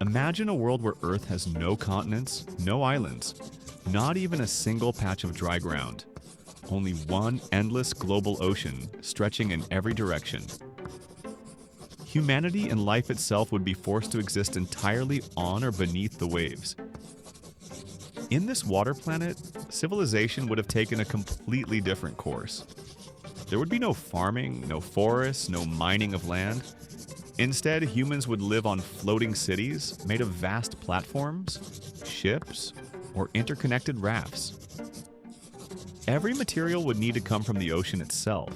Imagine a world where Earth has no continents, no islands, not even a single patch of dry ground. Only one endless global ocean stretching in every direction. Humanity and life itself would be forced to exist entirely on or beneath the waves. In this water planet, civilization would have taken a completely different course. There would be no farming, no forests, no mining of land. Instead, humans would live on floating cities made of vast platforms, ships, or interconnected rafts. Every material would need to come from the ocean itself.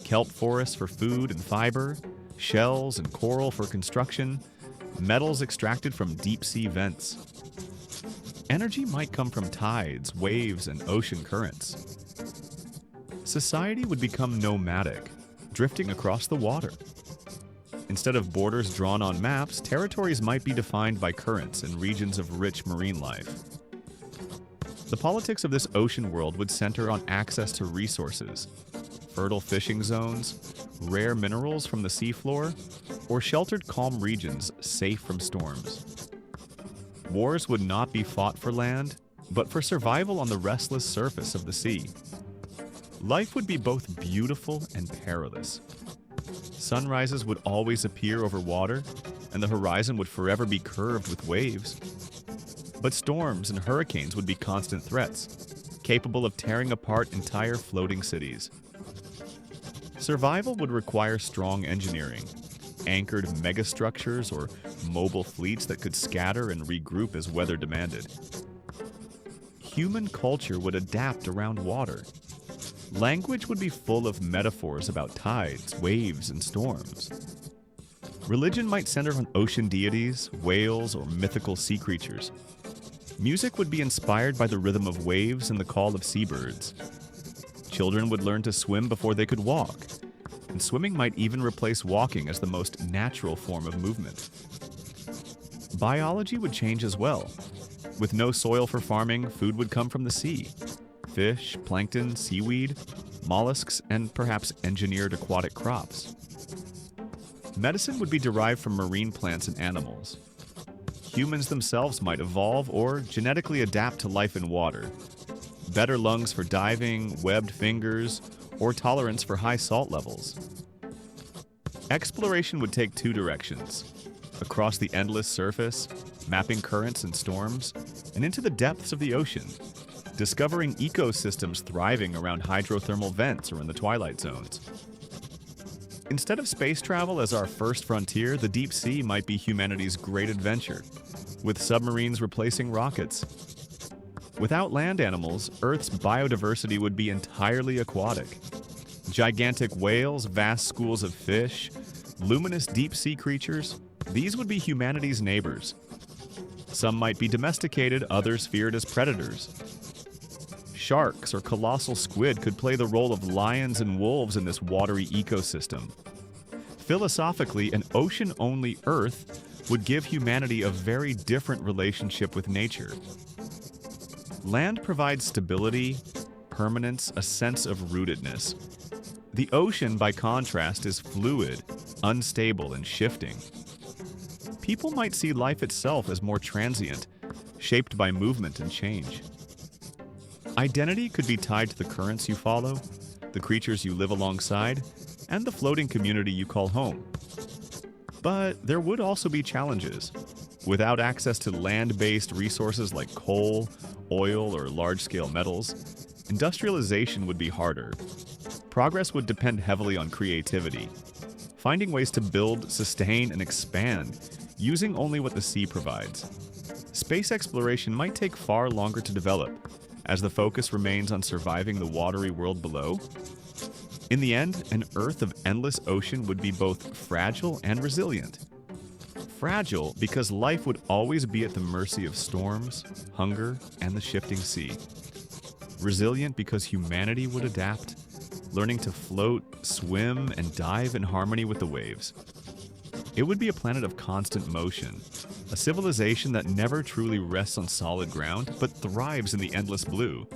Kelp forests for food and fiber, shells and coral for construction, metals extracted from deep-sea vents. Energy might come from tides, waves, and ocean currents. Society would become nomadic, drifting across the water. Instead of borders drawn on maps, territories might be defined by currents and regions of rich marine life. The politics of this ocean world would center on access to resources, fertile fishing zones, rare minerals from the seafloor, or sheltered calm regions safe from storms. Wars would not be fought for land, but for survival on the restless surface of the sea. Life would be both beautiful and perilous. Sunrises would always appear over water, and the horizon would forever be curved with waves. But storms and hurricanes would be constant threats, capable of tearing apart entire floating cities. Survival would require strong engineering, anchored megastructures or mobile fleets that could scatter and regroup as weather demanded. Human culture would adapt around water. Language would be full of metaphors about tides, waves, and storms. Religion might center on ocean deities, whales, or mythical sea creatures. Music would be inspired by the rhythm of waves and the call of seabirds. Children would learn to swim before they could walk, and swimming might even replace walking as the most natural form of movement. Biology would change as well. With no soil for farming, food would come from the sea. Fish, plankton, seaweed, mollusks, and perhaps engineered aquatic crops. Medicine would be derived from marine plants and animals. Humans themselves might evolve or genetically adapt to life in water. Better lungs for diving, webbed fingers, or tolerance for high salt levels. Exploration would take two directions: across the endless surface, mapping currents and storms, and into the depths of the ocean, discovering ecosystems thriving around hydrothermal vents or in the twilight zones. Instead of space travel as our first frontier, the deep sea might be humanity's great adventure, with submarines replacing rockets. Without land animals, Earth's biodiversity would be entirely aquatic. Gigantic whales, vast schools of fish, luminous deep-sea creatures, these would be humanity's neighbors. Some might be domesticated, others feared as predators. Sharks or colossal squid could play the role of lions and wolves in this watery ecosystem. Philosophically, an ocean-only Earth would give humanity a very different relationship with nature. Land provides stability, permanence, a sense of rootedness. The ocean, by contrast, is fluid, unstable, and shifting. People might see life itself as more transient, shaped by movement and change. Identity could be tied to the currents you follow, the creatures you live alongside, and the floating community you call home. But there would also be challenges. Without access to land-based resources like coal, oil, or large-scale metals, industrialization would be harder. Progress would depend heavily on creativity, finding ways to build, sustain, and expand, using only what the sea provides. Space exploration might take far longer to develop, as the focus remains on surviving the watery world below. In the end, an Earth of endless ocean would be both fragile and resilient. Fragile because life would always be at the mercy of storms, hunger, and the shifting sea. Resilient because humanity would adapt, learning to float, swim, and dive in harmony with the waves. It would be a planet of constant motion, a civilization that never truly rests on solid ground, but thrives in the endless blue.